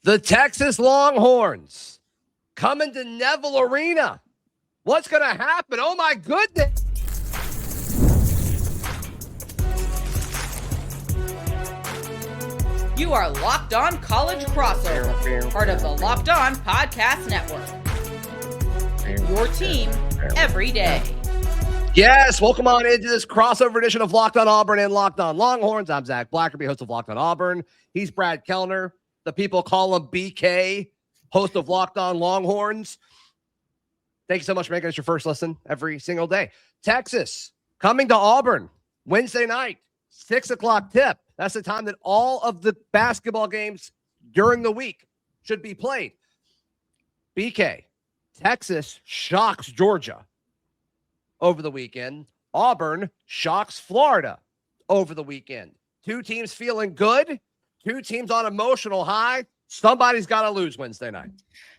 The Texas Longhorns coming to Neville Arena. What's going to happen? Oh, my goodness. You are Locked On College Crossover, part of the Locked On Podcast Network. Your team every day. Yes, welcome on into this crossover edition of Locked On Auburn and Locked On Longhorns. I'm Zach Blackerby, host of Locked On Auburn. He's Brad Kellner. The people call him BK, host of Locked On Longhorns. Thank you so much for making us your first listen every single day. Texas coming to Auburn Wednesday night, 6 o'clock tip. That's the time that all of the basketball games during the week should be played. BK, Texas shocks Georgia over the weekend. Auburn shocks Florida over the weekend. Two teams feeling good. Two teams on emotional high. Somebody's got to lose Wednesday night.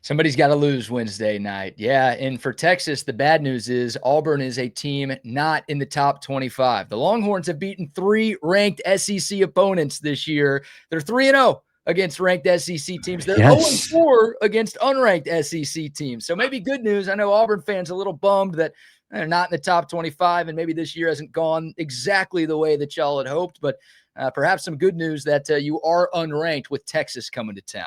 Somebody's got to lose Wednesday night. Yeah, and for Texas, the bad news is Auburn is a team not in the top 25. The Longhorns have beaten 3 ranked SEC opponents this year. They're 3-0 against ranked SEC teams. They're 0-4 against unranked SEC teams. So maybe good news. I know Auburn fans are a little bummed that they're not in the top 25, and maybe this year hasn't gone exactly the way that y'all had hoped, but perhaps some good news that you are unranked with Texas coming to town.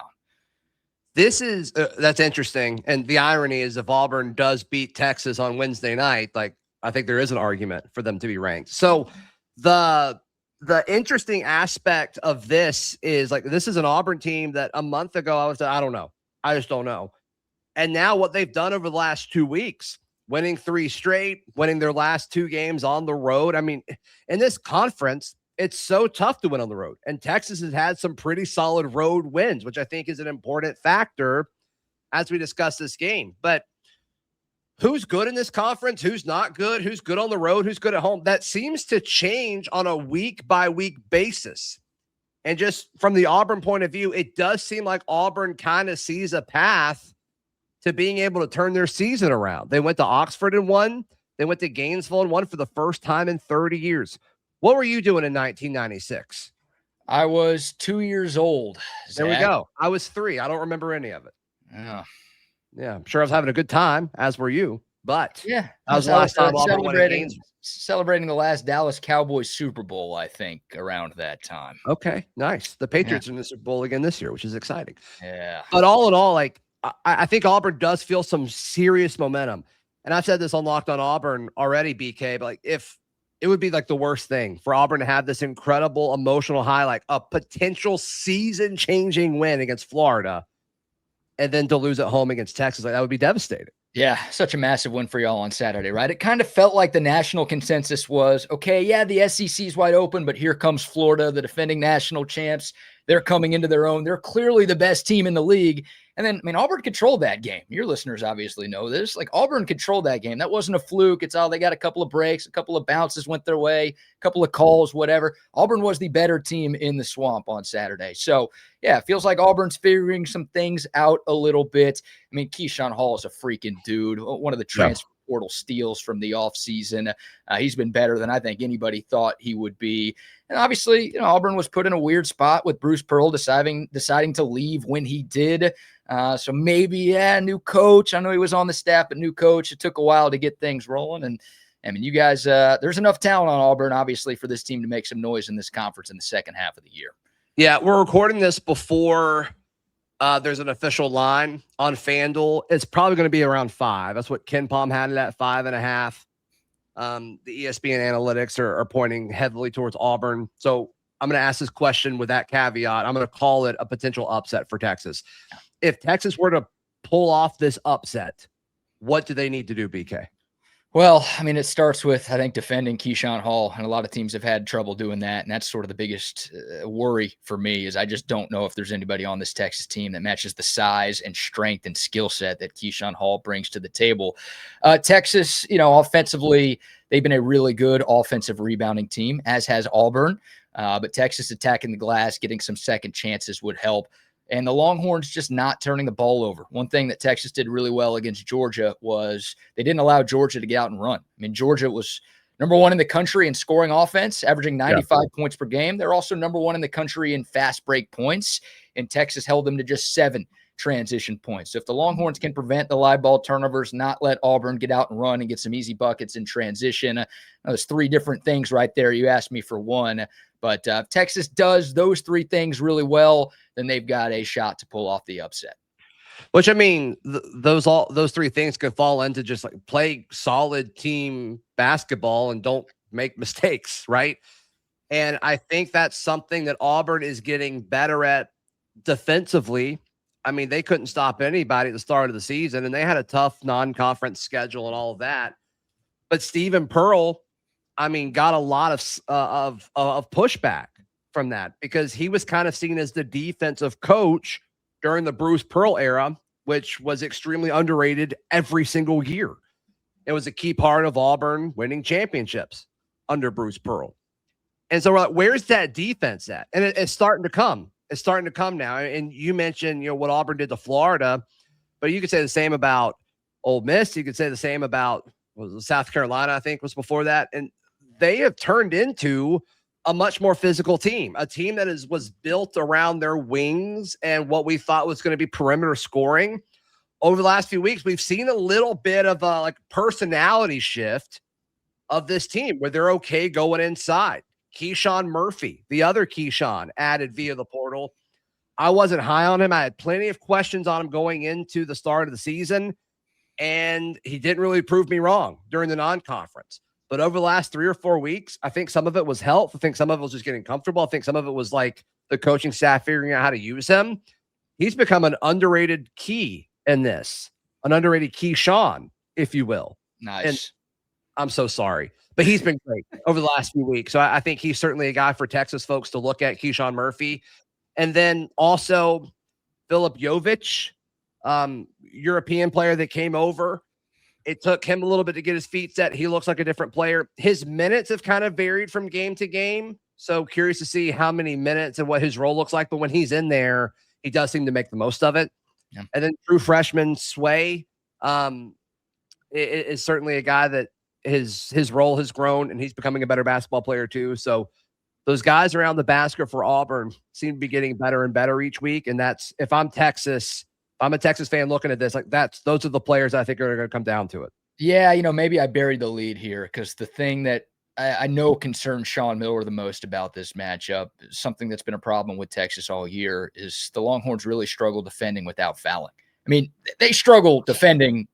This is that's interesting. And the irony is if Auburn does beat Texas on Wednesday night, like I think there is an argument for them to be ranked. So the interesting aspect of this is like, this is an Auburn team that a month ago I was like, I don't know. I just don't know. And now what they've done over the last 2 weeks, winning 3 straight, winning their last 2 games on the road. I mean, in this conference, it's so tough to win on the road. And Texas has had some pretty solid road wins, which I think is an important factor as we discuss this game. But who's good in this conference? Who's not good? Who's good on the road? Who's good at home? That seems to change on a week-by-week basis. And just from the Auburn point of view, it does seem like Auburn kind of sees a path to being able to turn their season around. They went to Oxford and won. They went to Gainesville and won for the first time in 30 years. What were you doing in 1996? I was 2 years old. Zach. There we go. I was 3. I don't remember any of it. Yeah. Yeah, I'm sure I was having a good time, as were you. But yeah, that was the last time Auburn won celebrating the last Dallas Cowboys Super Bowl, I think, around that time. Okay, nice. The Patriots are in the Super Bowl again this year, which is exciting. Yeah. But all in all, like I think Auburn does feel some serious momentum. And I've said this on Locked On Auburn already, BK, but like if it would be like the worst thing for Auburn to have this incredible emotional high, like a potential season-changing win against Florida, and then to lose at home against Texas. Like that would be devastating. Yeah, such a massive win for y'all on Saturday, right? It kind of felt like the national consensus was, okay, yeah, the SEC is wide open, but here comes Florida, the defending national champs. They're coming into their own. They're clearly the best team in the league. And then, I mean, Auburn controlled that game. Your listeners obviously know this. Like, Auburn controlled that game. That wasn't a fluke. It's all they got a couple of breaks, a couple of bounces went their way, a couple of calls, whatever. Auburn was the better team in the swamp on Saturday. So, yeah, it feels like Auburn's figuring some things out a little bit. I mean, Keyshawn Hall is a freaking dude, one of the transfer portal steals from the offseason. He's been better than I think anybody thought he would be. And obviously, Auburn was put in a weird spot with Bruce Pearl deciding to leave when he did. So maybe, new coach. I know he was on the staff, but new coach. It took a while to get things rolling. And I mean, you guys, there's enough talent on Auburn, obviously, for this team to make some noise in this conference in the second half of the year. Yeah, we're recording this before there's an official line on FanDuel. It's probably going to be around 5. That's what Ken Palm had it at 5.5. The ESPN analytics are pointing heavily towards Auburn. So I'm going to ask this question with that caveat. I'm going to call it a potential upset for Texas. If Texas were to pull off this upset, what do they need to do, BK? Well, I mean, it starts with, I think, defending Keyshawn Hall, and a lot of teams have had trouble doing that, and that's sort of the biggest worry for me is I just don't know if there's anybody on this Texas team that matches the size and strength and skill set that Keyshawn Hall brings to the table. Texas, offensively, they've been a really good offensive rebounding team, as has Auburn, but Texas attacking the glass, getting some second chances would help. And the Longhorns just not turning the ball over. One thing that Texas did really well against Georgia was they didn't allow Georgia to get out and run. I mean, Georgia was number 1 in the country in scoring offense, averaging 95 points per game. They're also number 1 in the country in fast break points. and Texas held them to just 7 transition points. So if the Longhorns can prevent the live ball turnovers, not let Auburn get out and run and get some easy buckets in transition, there's 3 different things right there. You asked me for one, but if Texas does those 3 things really well, then they've got a shot to pull off the upset. Which, I mean, those 3 things could fall into just like play solid team basketball and don't make mistakes, right? And I think that's something that Auburn is getting better at defensively. I mean, they couldn't stop anybody at the start of the season, and they had a tough non-conference schedule and all of that. But Stephen Pearl, I mean, got a lot of pushback from that because he was kind of seen as the defensive coach during the Bruce Pearl era, which was extremely underrated every single year. It was a key part of Auburn winning championships under Bruce Pearl. And so we're like, where's that defense at? And it's starting to come. It's starting to come now. And you mentioned, what Auburn did to Florida, but you could say the same about Ole Miss. You could say the same about South Carolina, I think was before that. And they have turned into a much more physical team, a team that was built around their wings and what we thought was going to be perimeter scoring. Over the last few weeks, we've seen a little bit of a personality shift of this team where they're okay going inside. Keyshawn Murphy, the other Keyshawn, added via the portal. I wasn't high on him. I had plenty of questions on him going into the start of the season, and he didn't really prove me wrong during the non-conference. But over the last 3 or 4 weeks, I think some of it was health. I think some of it was just getting comfortable. I think some of it was like the coaching staff figuring out how to use him. He's become an underrated key in this, an underrated Keyshawn, if you will. Nice. And I'm so sorry, but he's been great over the last few weeks. So I think he's certainly a guy for Texas folks to look at, Keyshawn Murphy. And then also Philip Jovic, European player that came over. It took him a little bit to get his feet set. He looks like a different player. His minutes have kind of varied from game to game. So curious to see how many minutes and what his role looks like. But when he's in there, he does seem to make the most of it. Yeah. And then true freshman Sway is certainly a guy that his role has grown, and he's becoming a better basketball player too. So those guys around the basket for Auburn seem to be getting better and better each week. And that's, if I'm Texas, I'm a Texas fan looking at this, those are the players I think are going to come down to it. Yeah. Maybe I buried the lead here because the thing that I know concerns Sean Miller the most about this matchup, something that's been a problem with Texas all year, is the Longhorns really struggle defending without fouling. I mean, they struggle defending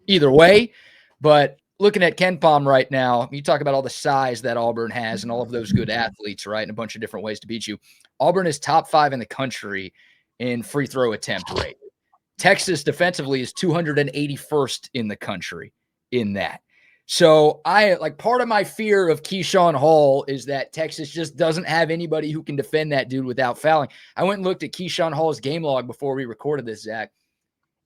either way, but looking at KenPom right now, you talk about all the size that Auburn has and all of those good athletes, right, and a bunch of different ways to beat you. Auburn is top 5 in the country in free throw attempt rate. Texas defensively is 281st in the country in that. So part of my fear of Keyshawn Hall is that Texas just doesn't have anybody who can defend that dude without fouling. I went and looked at Keyshawn Hall's game log before we recorded this, Zach.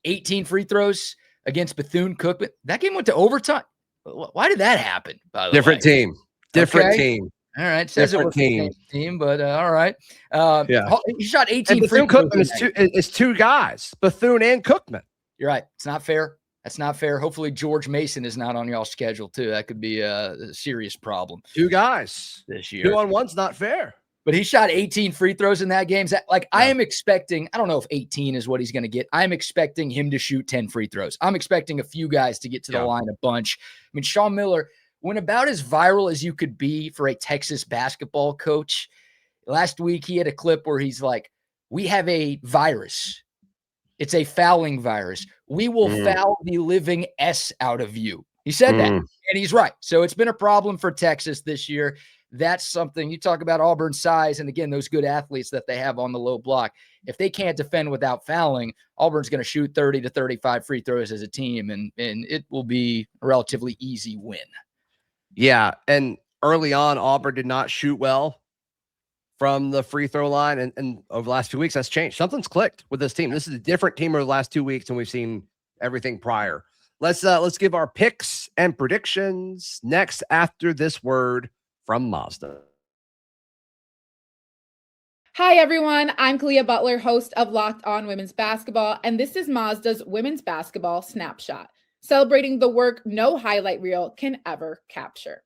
18 free throws against Bethune-Cookman. That game went to overtime. Why did that happen, by the Different way? team. Different team. All right. Says different it was the team, but all right. Yeah. He shot 18 free throws. Bethune-Cookman is 2 guys, Bethune and Cookman. You're right. It's not fair. That's not fair. Hopefully George Mason is not on y'all's schedule too. That could be a serious problem. 2 guys this year. 2-on-1's not fair. But he shot 18 free throws in that game. I am expecting, I don't know if 18 is what he's going to get. I'm expecting him to shoot 10 free throws. I'm expecting a few guys to get to the line a bunch. I mean, Sean Miller went about as viral as you could be for a Texas basketball coach. Last week, he had a clip where he's like, we have a virus. It's a fouling virus. We will foul the living S out of you. He said that, and he's right. So it's been a problem for Texas this year. That's something you talk about Auburn's size. And again, those good athletes that they have on the low block. If they can't defend without fouling, Auburn's going to shoot 30 to 35 free throws as a team. And it will be a relatively easy win. Yeah. And early on, Auburn did not shoot well from the free throw line. And over the last few weeks, that's changed. Something's clicked with this team. This is a different team over the last 2 weeks than we've seen everything prior. Let's give our picks and predictions next after this word from Mazda. Hi, everyone. I'm Kalia Butler, host of Locked On Women's Basketball, and this is Mazda's Women's Basketball Snapshot, celebrating the work no highlight reel can ever capture.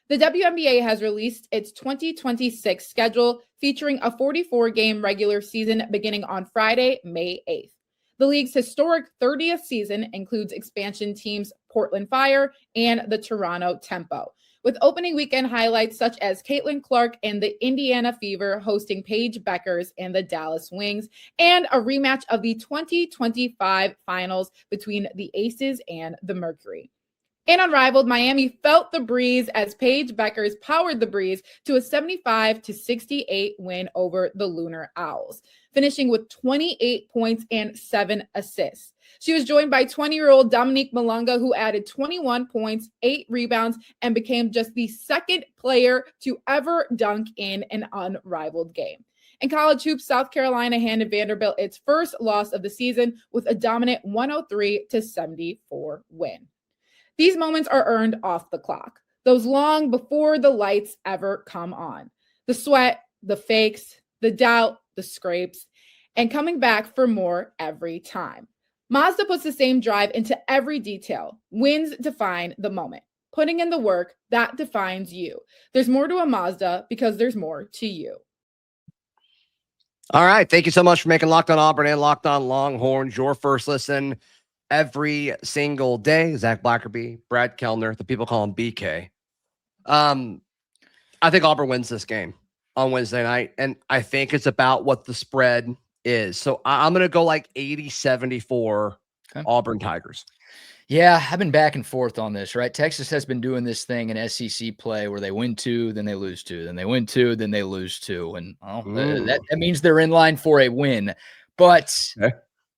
The WNBA has released its 2026 schedule featuring a 44-game regular season beginning on Friday, May 8th. The league's historic 30th season includes expansion teams Portland Fire and the Toronto Tempo, with opening weekend highlights such as Caitlin Clark and the Indiana Fever hosting Paige Beckers and the Dallas Wings, and a rematch of the 2025 finals between the Aces and the Mercury. In Unrivaled, Miami felt the breeze as Paige Beckers powered the breeze to a 75-68 win over the Lunar Owls, finishing with 28 points and 7 assists. She was joined by 20-year-old Dominique Malunga, who added 21 points, 8 rebounds, and became just the second player to ever dunk in an unrivaled game. In college hoops, South Carolina handed Vanderbilt its first loss of the season with a dominant 103-74 win. These moments are earned off the clock, those long before the lights ever come on. The sweat, the fakes, the doubt, the scrapes, and coming back for more every time. Mazda puts the same drive into every detail. Wins define the moment. Putting in the work, that defines you. There's more to a Mazda because there's more to you. All right. Thank you so much for making Locked On Auburn and Locked On Longhorns your first listen every single day. Zach Blackerby, Brad Kellner, the people call him BK. I think Auburn wins this game on Wednesday night, and I think it's about what the spread is. So I'm going to go like 80-74 Auburn Tigers. Yeah, I've been back and forth on this, right? Texas has been doing this thing in SEC play where they win 2, then they lose 2, then they win 2, then they lose 2. And that means they're in line for a win. But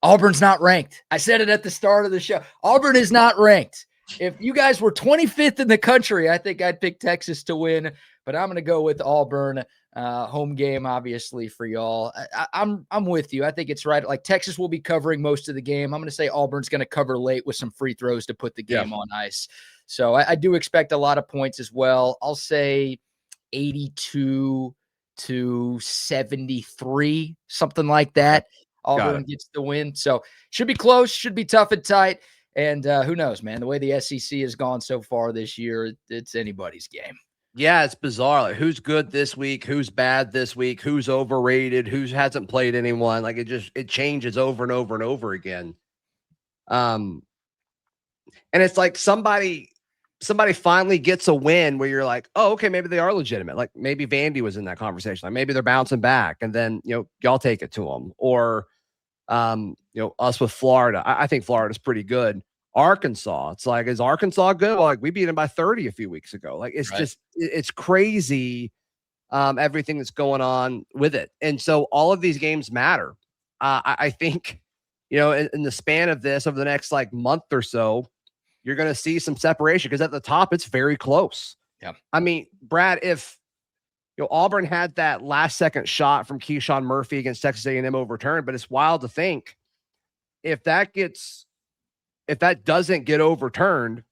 Auburn's not ranked. I said it at the start of the show. Auburn is not ranked. If you guys were 25th in the country, I think I'd pick Texas to win. But I'm going to go with Auburn. Home game, obviously, for y'all. I'm with you. I think it's right. Like, Texas will be covering most of the game. I'm going to say Auburn's going to cover late with some free throws to put the game on ice. So I do expect a lot of points as well. I'll say 82-73, something like that. Auburn gets the win. So should be close, should be tough and tight. And who knows, man? The way the SEC has gone so far this year, it's anybody's game. Yeah, it's bizarre. Like, who's good this week? Who's bad this week? Who's overrated? Who hasn't played anyone? Like, it changes over and over and over again. And it's like somebody finally gets a win where you're like, oh, okay, maybe they are legitimate. Like, maybe Vandy was in that conversation. Like, maybe they're bouncing back, and then y'all take it to them. Or us with Florida. I think Florida's pretty good. Arkansas, it's like, is Arkansas good? Well, like, we beat them by 30 a few weeks ago. Like, it's just, it's crazy, everything that's going on with it. And so all of these games matter. I think, in the span of this, over the next like month or so, you're going to see some separation, because at the top, it's very close. Yeah. I mean, Brad, if Auburn had that last second shot from Keyshawn Murphy against Texas A&M overturned, but it's wild to think if that doesn't get overturned,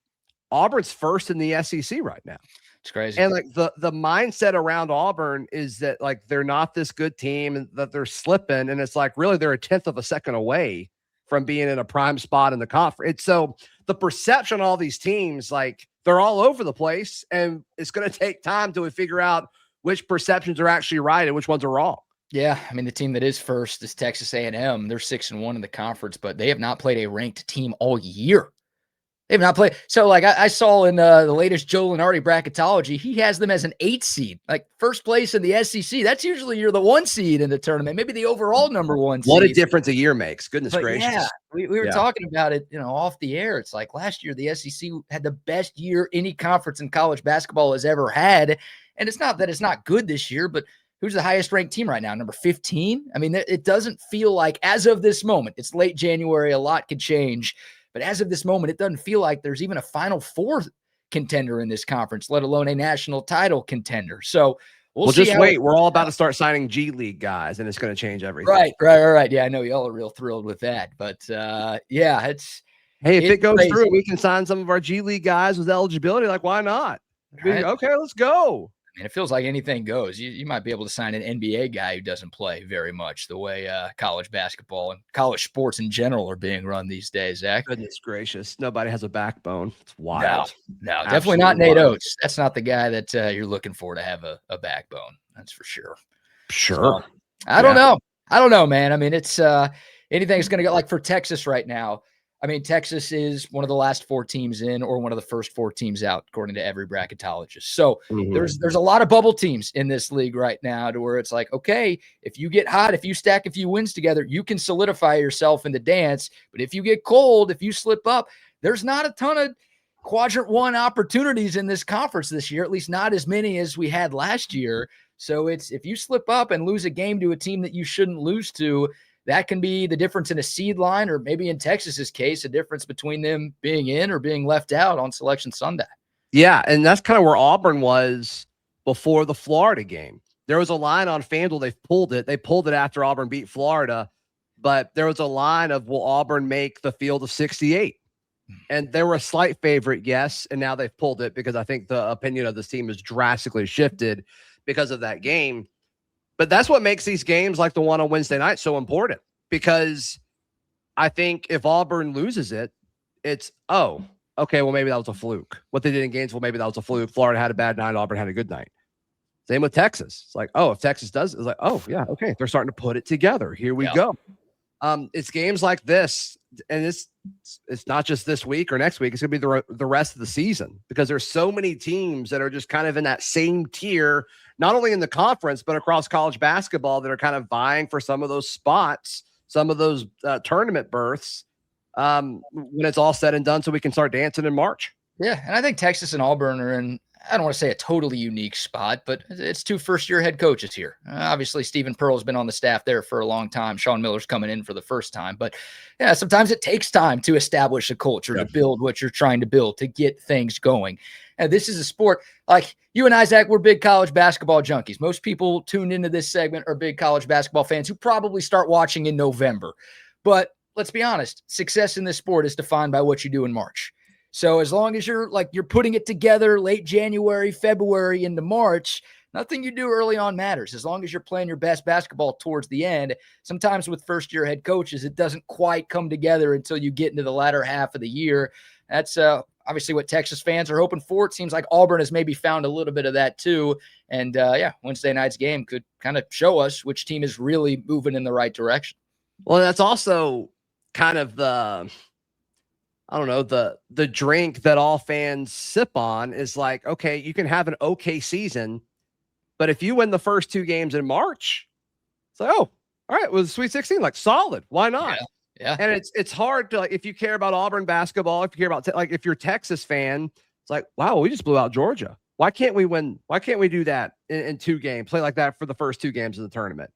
Auburn's first in the SEC right now. It's crazy. And like the mindset around Auburn is that like they're not this good team and that they're slipping. And it's like, really, they're a 1/10 of a second away from being in a prime spot in the conference. So the perception of all these teams, like, they're all over the place, and it's going to take time to figure out which perceptions are actually right and which ones are wrong. Yeah, I mean, the team that is first is Texas A&M. They're 6-1 in the conference, but they have not played a ranked team all year. They've not played. So, like, I saw in the latest Joe Lenardi bracketology, he has them as an 8 seed, like first place in the SEC. That's usually you're the 1 seed in the tournament, maybe the overall number 1 seed. What a difference a year makes. Goodness gracious. Yeah, we were talking about it, off the air. It's like last year, the SEC had the best year any conference in college basketball has ever had. And it's not that it's not good this year, but who's the highest ranked team right now? Number 15? I mean, it doesn't feel like, as of this moment, it's late January, a lot could change. But as of this moment, it doesn't feel like there's even a Final Four contender in this conference, let alone a national title contender. So we'll see. Just wait. We're all about to start signing G League guys, and it's going to change everything. Right. Yeah, I know y'all are real thrilled with that. But, it's Hey, if it goes crazy. through, we can sign some of our G League guys with eligibility. Like, why not? Right. Okay, let's go. And it feels like anything goes. You might be able to sign an NBA guy who doesn't play very much the way college basketball and college sports in general are being run these days, Zach. Goodness gracious. Nobody has a backbone. It's wild. No, definitely not Nate Oates. That's not the guy that you're looking for to have a backbone. That's for sure. Sure. So, I don't know. I don't know, man. I mean, it's anything's going to get like for Texas right now. I mean, Texas is one of the last 4 teams in or one of the first 4 teams out, according to every bracketologist. So there's a lot of bubble teams in this league right now to where it's like, okay, if you get hot, if you stack a few wins together, you can solidify yourself in the dance. But if you get cold, if you slip up, there's not a ton of quadrant 1 opportunities in this conference this year, at least not as many as we had last year. So it's if you slip up and lose a game to a team that you shouldn't lose to, that can be the difference in a seed line, or maybe in Texas's case, a difference between them being in or being left out on Selection Sunday. Yeah, and that's kind of where Auburn was before the Florida game. There was a line on FanDuel. They pulled it. They pulled it after Auburn beat Florida, but there was a line of, will Auburn make the field of 68? And they were a slight favorite, yes, and now they've pulled it because I think the opinion of this team has drastically shifted because of that game. But that's what makes these games like the one on Wednesday night so important, because I think if Auburn loses it, it's, oh, okay, well, maybe that was a fluke. What they did in Gainesville, maybe that was a fluke. Florida had a bad night. Auburn had a good night. Same with Texas. It's like, oh, if Texas does, it's like, oh, yeah, okay. They're starting to put it together. Here we go. It's games like this, and it's not just this week or next week. It's going to be the rest of the season, because there's so many teams that are just kind of in that same tier, not only in the conference, but across college basketball, that are kind of vying for some of those spots, some of those tournament berths when it's all said and done, so we can start dancing in March. Yeah, and I think Texas and Auburn are in, I don't want to say a totally unique spot, but it's 2 first-year head coaches here. Obviously, Stephen Pearl's been on the staff there for a long time. Sean Miller's coming in for the first time. But, yeah, sometimes it takes time to establish a culture, to build what you're trying to build, to get things going. And this is a sport, like you and Isaac, we're big college basketball junkies. Most people tuned into this segment are big college basketball fans who probably start watching in November. But let's be honest, success in this sport is defined by what you do in March. So as long as you're putting it together late January, February into March, nothing you do early on matters. As long as you're playing your best basketball towards the end. Sometimes with first-year head coaches, it doesn't quite come together until you get into the latter half of the year. That's obviously what Texas fans are hoping for. It seems like Auburn has maybe found a little bit of that too. And Wednesday night's game could kind of show us which team is really moving in the right direction. Well, that's also kind of the drink that all fans sip on is like, okay, you can have an okay season, but if you win the first 2 games in March, it's like, oh, all right, well, the Sweet 16, like solid. Why not? Yeah. And it's hard to, like, if you care about Auburn basketball, if you care about, like, if you're a Texas fan, it's like, wow, we just blew out Georgia. Why can't we win? Why can't we do that in 2 games, play like that for the first 2 games of the tournament?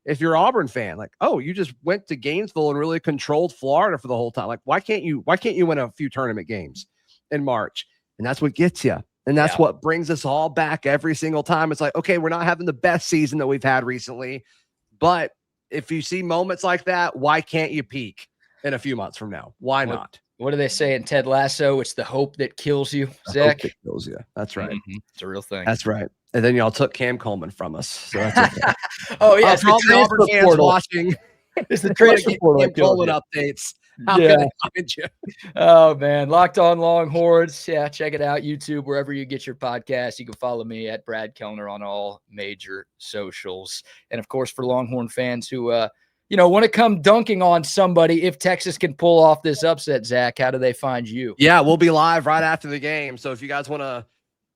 If you're an Auburn fan, like, oh, you just went to Gainesville and really controlled Florida for the whole time. Like, why can't you win a few tournament games in March? And that's what gets you. And that's what brings us all back every single time. It's like, okay, we're not having the best season that we've had recently, but if you see moments like that, why can't you peak in a few months from now? Why not? What do they say in Ted Lasso? It's the hope that kills you, Zach. Hope that kills you. That's right. Mm-hmm. It's a real thing. That's right. And then y'all took Cam Coleman from us. So that's okay. Oh, yeah. It's the Auburn fans watching. It's the transfer portal. Cam Coleman updates. How can I find you? Oh, man. Locked On Longhorns. Yeah, check it out. YouTube, wherever you get your podcast. You can follow me at Brad Kellner on all major socials. And, of course, for Longhorn fans who want to come dunking on somebody, if Texas can pull off this upset, Zach, how do they find you? Yeah, we'll be live right after the game. So if you guys want to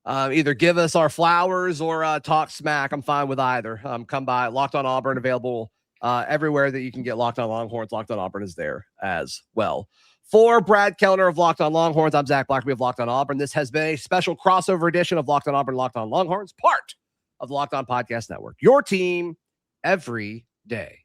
either give us our flowers or talk smack, I'm fine with either. Come by. Locked On Auburn, available everywhere that you can get Locked On Longhorns. Locked On Auburn is there as well. For Brad Kellner of Locked On Longhorns, I'm Zach Blackerby of Locked On Auburn. This has been a special crossover edition of Locked On Auburn, Locked On Longhorns, part of the Locked On Podcast Network. Your team every day.